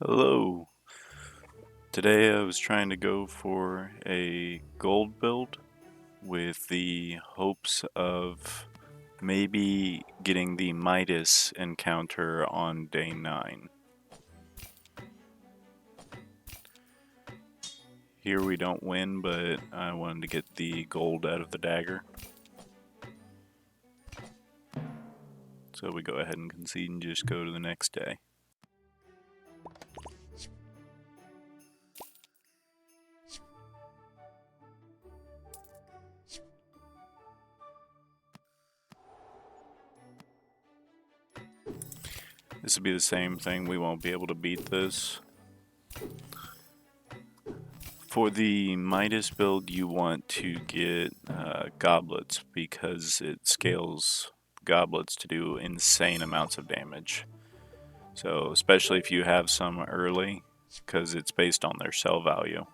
Hello. Today I was trying to go for a gold build with the hopes of maybe getting the Midas encounter on day 9. Here we don't win, but I wanted to get the gold out of the dagger. So we go ahead and concede and just go to the next day. This will be the same thing, we won't be able to beat this. For the Midas build, you want to get goblets because it scales goblets to do insane amounts of damage. So, especially if you have some early, because it's based on their sell value.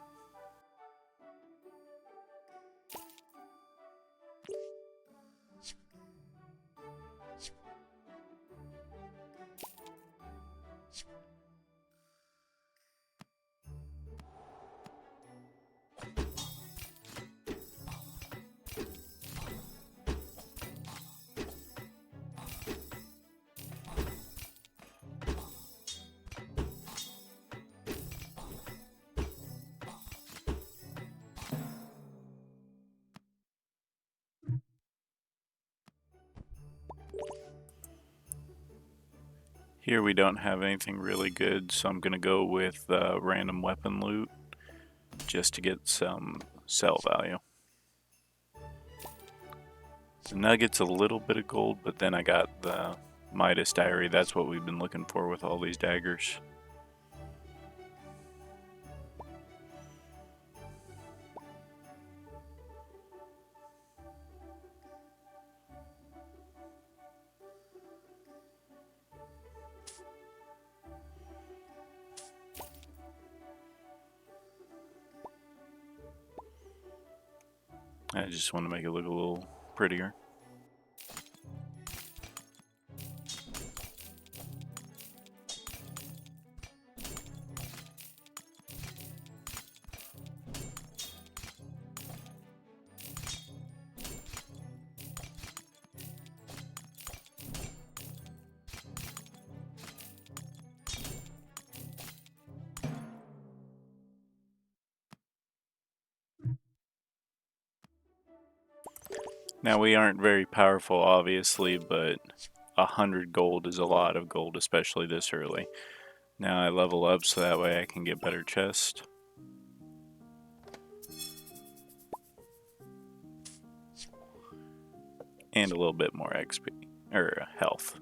Here we don't have anything really good, so I'm going to go with random weapon loot just to get some sell value. The nugget's a little bit of gold, but then I got the Midas diary. That's what we've been looking for with all these daggers. I just want to make it look a little prettier. Now we aren't very powerful, obviously, but 100 gold is a lot of gold, especially this early. Now I level up so that way I can get better chest. And a little bit more XP, or health.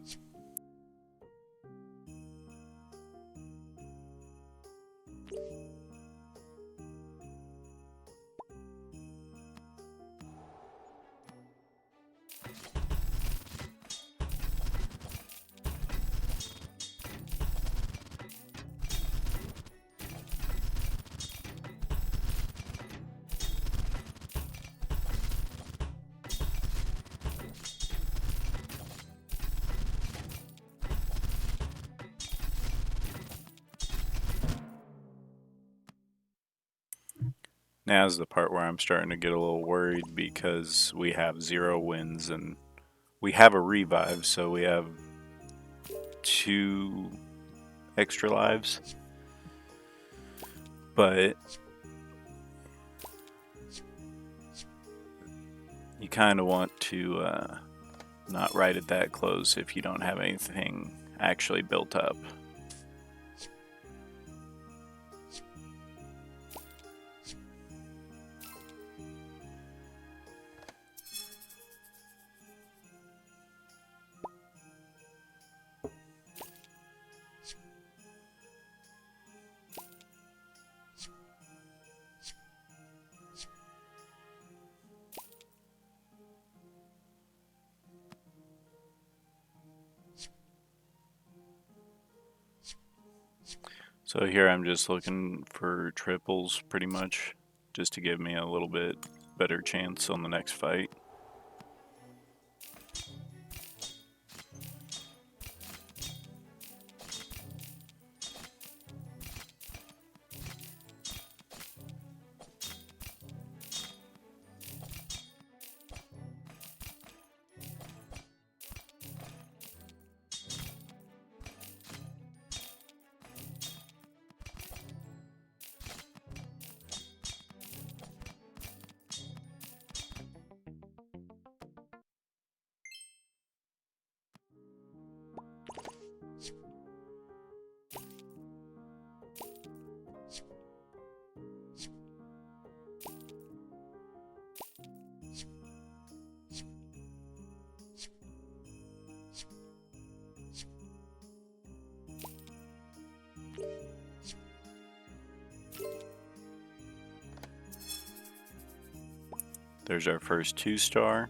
Now's the part where I'm starting to get a little worried because we have 0 wins and we have a revive, so we have 2 extra lives. But you kind of want to not ride it that close if you don't have anything actually built up. So here I'm just looking for triples pretty much, just to give me a little bit better chance on the next fight. There's our first 2-star.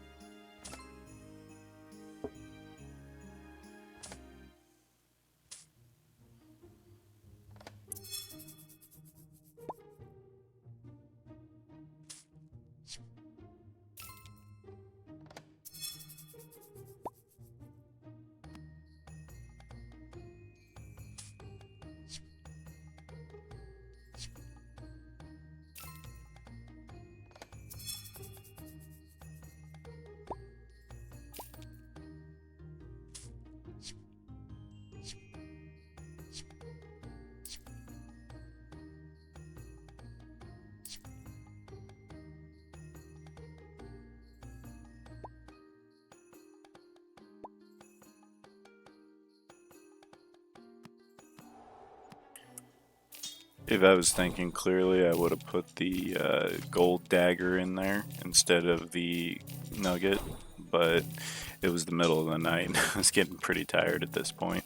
If I was thinking clearly, I would have put the gold dagger in there instead of the nugget, but it was the middle of the night and I was getting pretty tired at this point.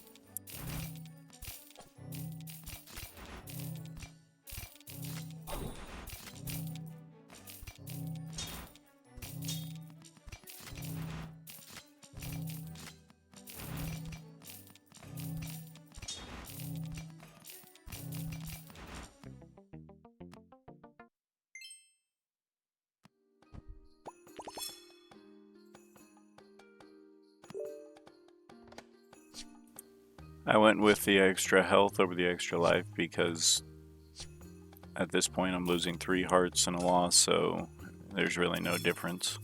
I went with the extra health over the extra life because at this point I'm losing 3 hearts and a loss, so there's really no difference.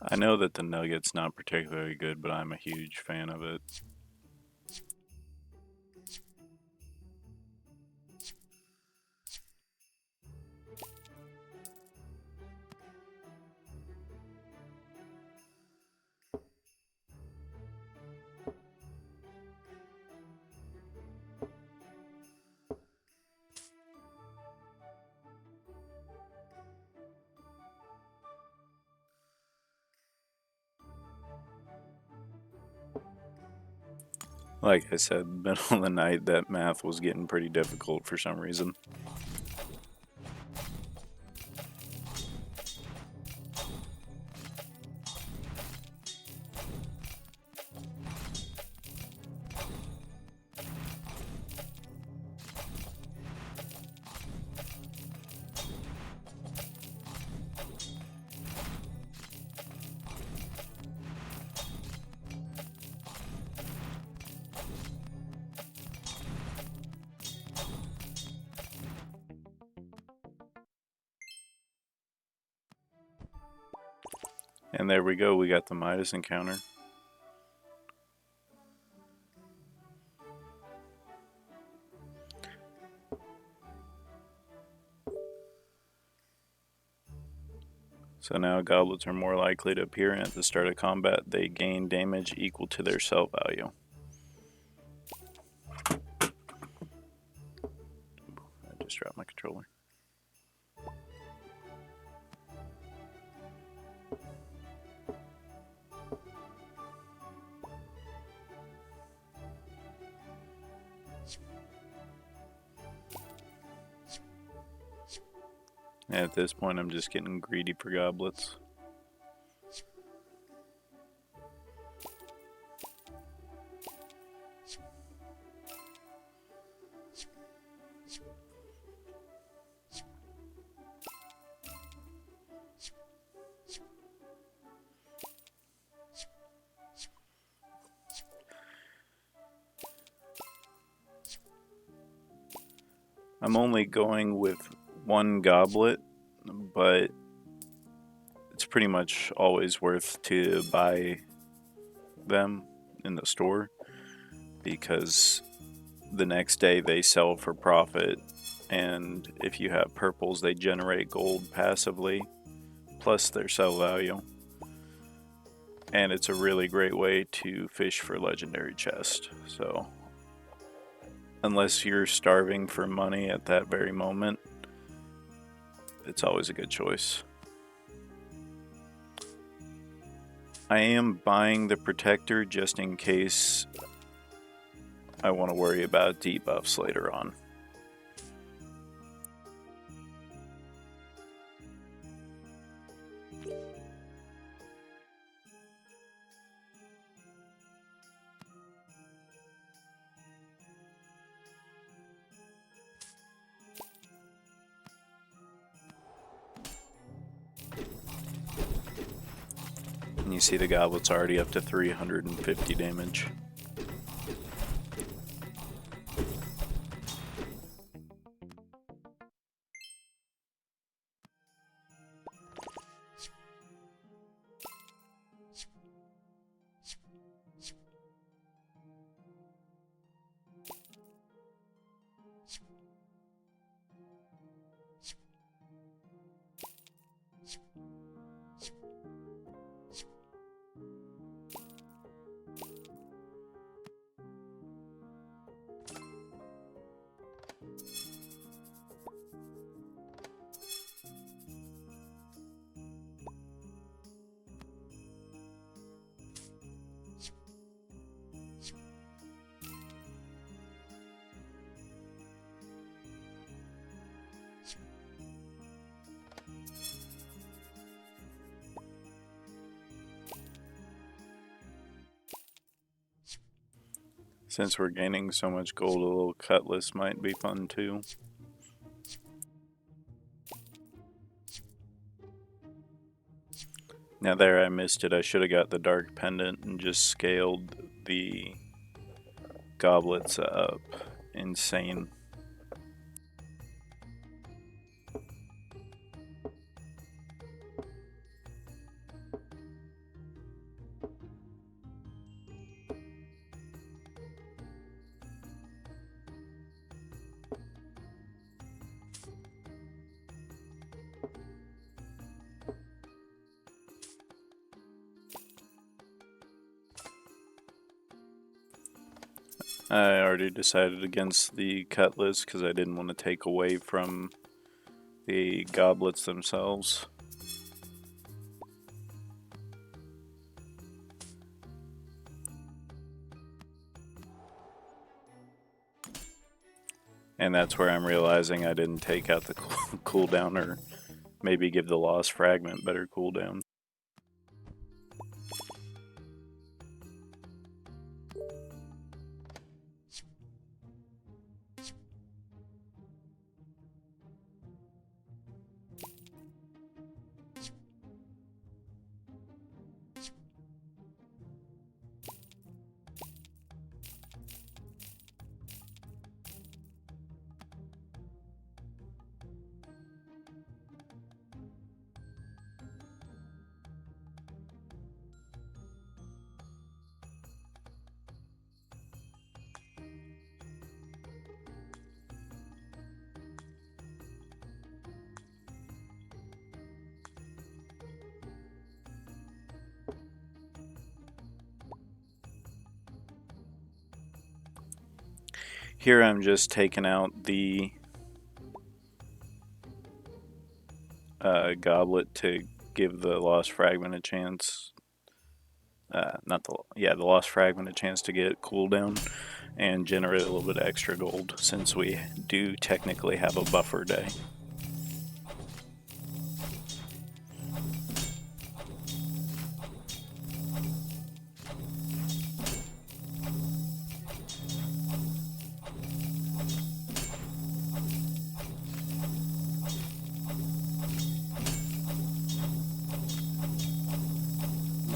I know that the nugget's not particularly good, but I'm a huge fan of it. Like I said, middle of the night, that math was getting pretty difficult for some reason. And there we go, we got the Midas encounter. So now goblets are more likely to appear, and at the start of combat, they gain damage equal to their sell value. I just dropped my controller. And at this point, I'm just getting greedy for goblets. I'm only going with one goblet, but it's pretty much always worth to buy them in the store because the next day they sell for profit, and if you have purples they generate gold passively plus their sell value, and it's a really great way to fish for legendary chest. So unless you're starving for money at that very moment, it's always a good choice. I am buying the protector just in case I want to worry about debuffs later on. And you see the goblet's already up to 350 damage. Since we're gaining so much gold, a little cutlass might be fun too. Now there, I missed it. I should have got the dark pendant and just scaled the goblets up. Insane. I already decided against the cutlass because I didn't want to take away from the goblets themselves. And that's where I'm realizing I didn't take out the cooldown, or maybe give the lost fragment better cooldown. Here I'm just taking out the goblet to give the lost fragment a chance. The lost fragment a chance to get cooldown and generate a little bit of extra gold, since we do technically have a buffer day.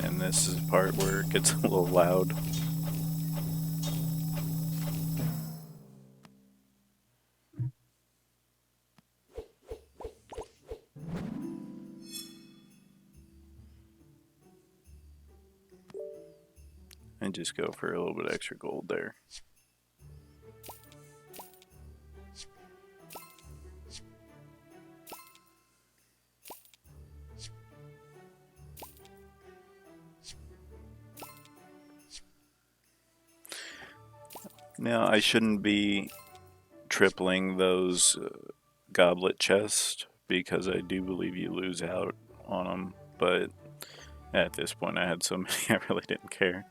And this is the part where it gets a little loud. and just go for a little bit extra gold there. Now, I shouldn't be tripling those goblet chests because I do believe you lose out on them, but at this point I had so many I really didn't care.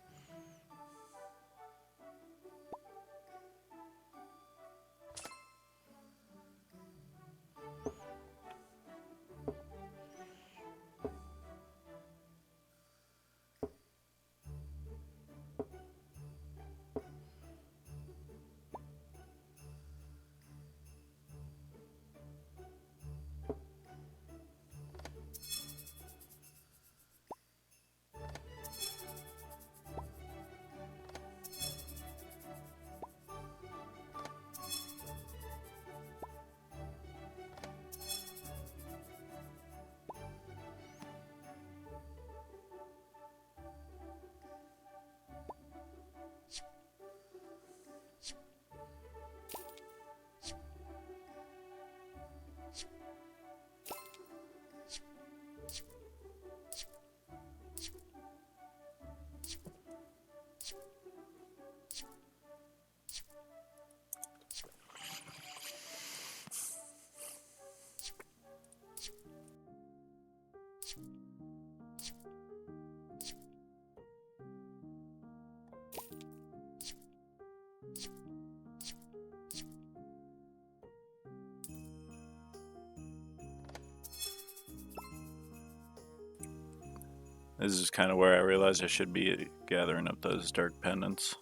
This is kind of where I realized I should be gathering up those dark pendants.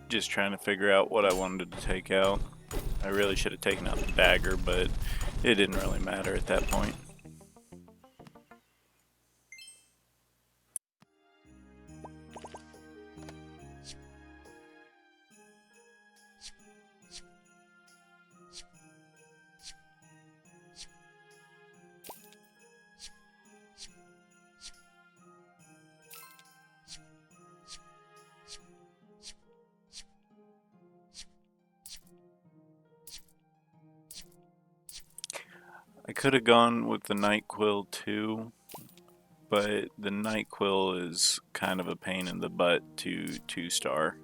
Just trying to figure out what I wanted to take out. I really should have taken out the dagger, but it didn't really matter at that point. I could have gone with the Night Quill too, but the Night Quill is kind of a pain in the butt to 2-star.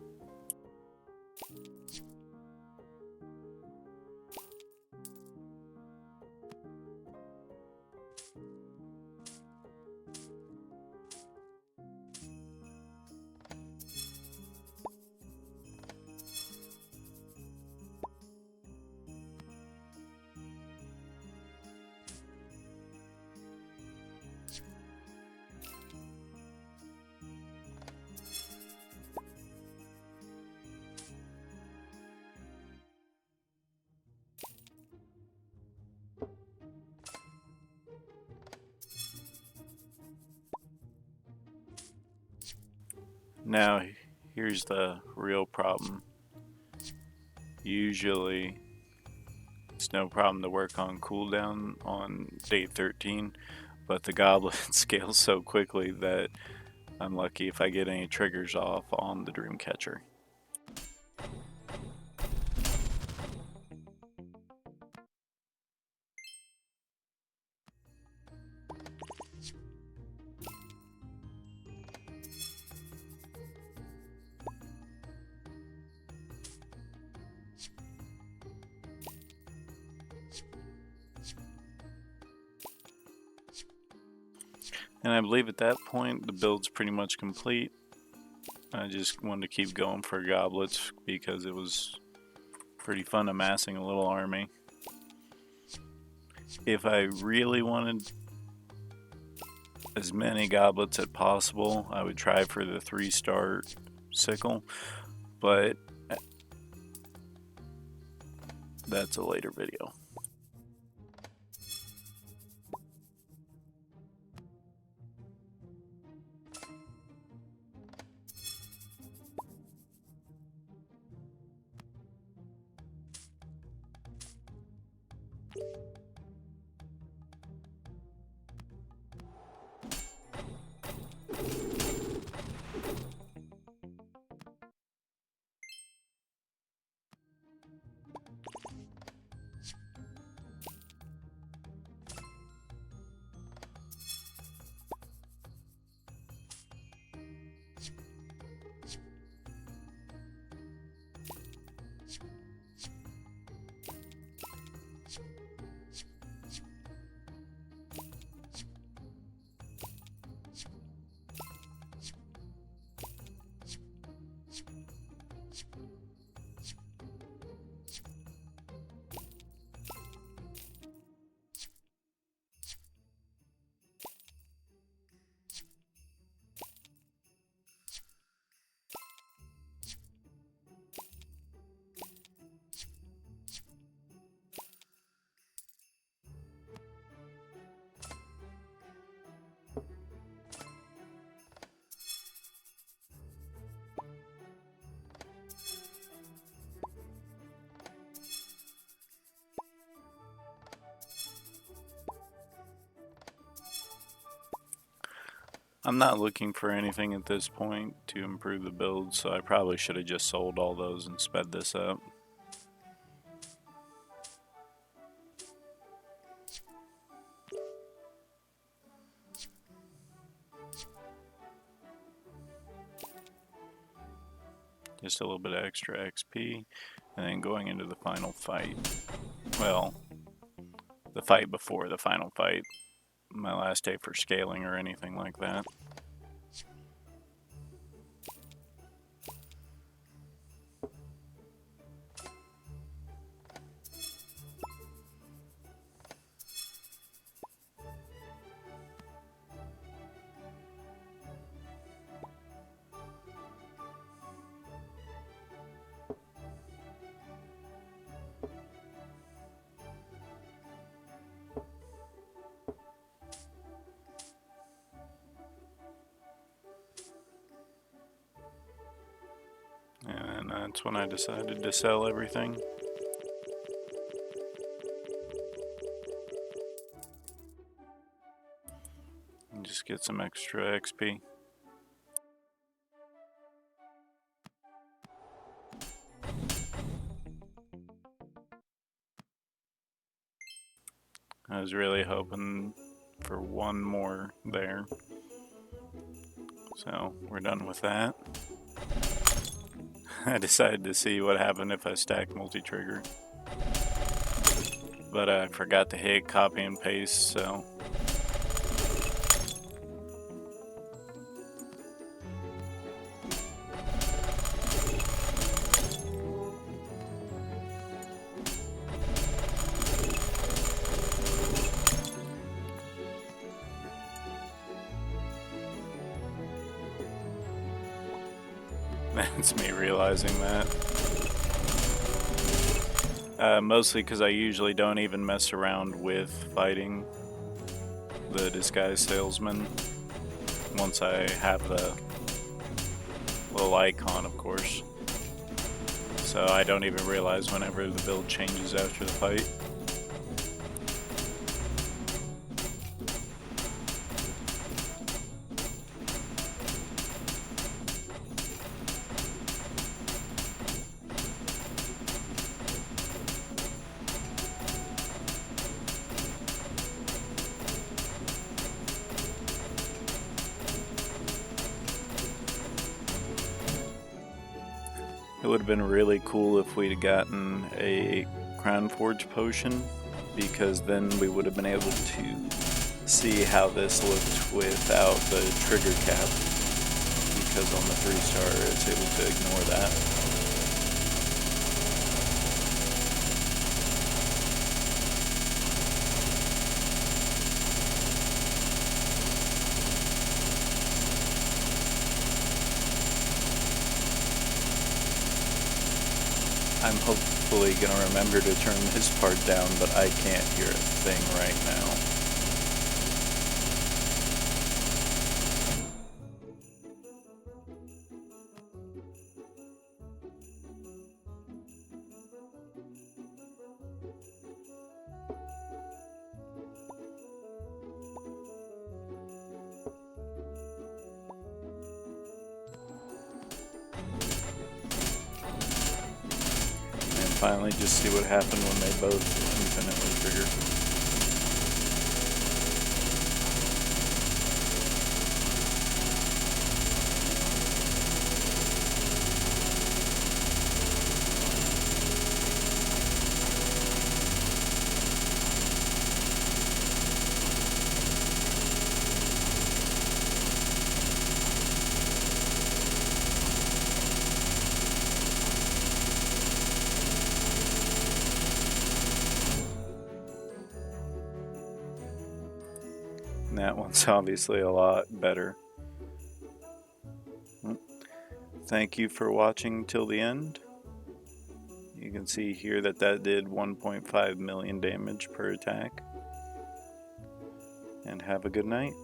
Now, here's the real problem. Usually, it's no problem to work on cooldown on day 13, but the goblin scales so quickly that I'm lucky if I get any triggers off on the Dreamcatcher. And I believe at that point the build's pretty much complete. I just wanted to keep going for goblets because it was pretty fun amassing a little army. If I really wanted as many goblets as possible, I would try for the 3-star sickle, but that's a later video. I'm not looking for anything at this point to improve the build, so I probably should have just sold all those and sped this up. Just a little bit of extra XP, and then going into the final fight. Well, the fight before the final fight. My last day for scaling or anything like that. And that's when I decided to sell everything. And just get some extra XP. I was really hoping for one more there. So we're done with that. I decided to see what happened if I stacked multi-trigger. But I forgot to hit copy and paste, so... That's me realizing that. Mostly because I usually don't even mess around with fighting the disguised salesman once I have the little icon, of course. So I don't even realize whenever the build changes after the fight. It would have been really cool if we'd gotten a Crown Forge potion, because then we would have been able to see how this looked without the trigger cap, because on the 3-star it's able to ignore that. I'm hopefully gonna remember to turn this part down, but I can't hear a thing right now. And finally just see what happened when they both infinitely trigger. And that one's obviously a lot better. Thank you for watching till the end. You can see here that did 1.5 million damage per attack. And have a good night.